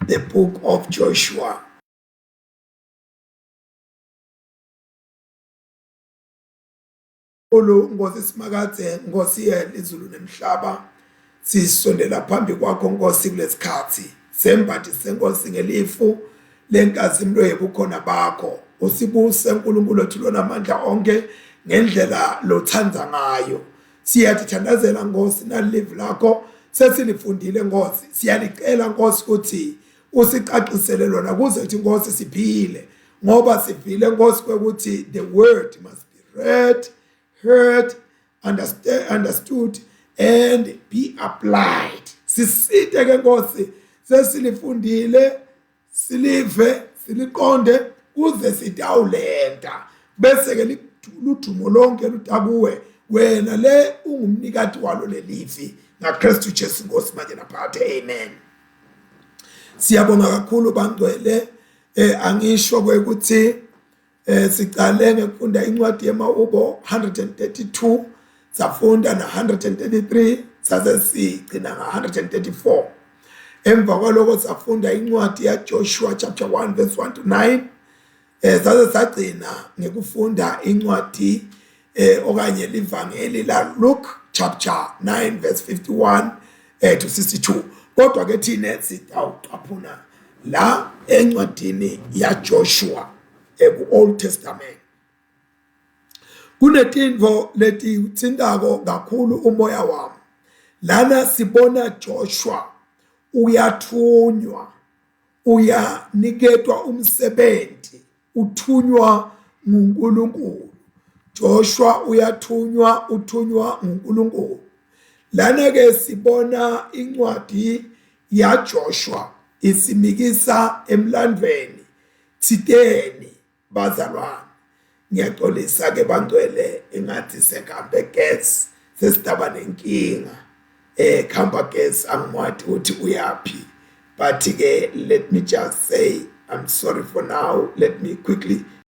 the book of Joshua. Nkosi Simakade, Nkosi yezulu nemhlaba, sisondela phambi kwakho Nkosi kulesikhathi. Sembathi senkosi ngelifu lenkazimulo yobukhona bakho. Usibuse uNkulunkulu wethu lonamandla onke ngendlela lothanda ngayo. Siyathandazela Nkosi nalive lakho sesilifundile Nkosi. Siyalicela Nkosi ukuthi usicacisele lona kuze kuthi Nkosi siphile. Ngoba sivile Nkosi ukuthi the word must be read, heard, understood and be applied. Sisite ke Nkosi sesilifundile, silive, siliqonde kuze sidawulenta bese ke ludumo lonke lutakuwe wena le ungumnikati walo lelivi ngaKristu Jesu Nkosi manje naphakade. Amen. Siyabonga kakhulu bangcwele. Angisho ukuthi sicale ngekufunda incwadi yemaHubo 132, safunda na 133, saze sigcina nga 134. Emva kwaloko safunda incwadi yaJoshua chapter 1 verse 1 to 9. Saze sagcina ngekufunda incwadi okanye livangeli la Luke chapter 9 verse 51 to 62. Kodwa ke thina sitawucaphuna la encwadini yaJoshua ku-Old Testament. Kunetinvo leti utsindako kakhulu umoya wami. Lana sibona Joshua uyathunywa, uyaniketwa umsebenzi, uthunywa nguNkulunkulu. Joshua uyathunywa, uthunywa nguNkulunkulu. Lana ke sibona incwadi yaJoshua isimikisa emlandweni thiteni bazalwane. Ngiyaxolisa ke bangcwele engathi sekambe gas sesidaba nenkinga khamba gas angimwathi uthi uyapi, but ke let me just say I'm sorry for now. Let me quickly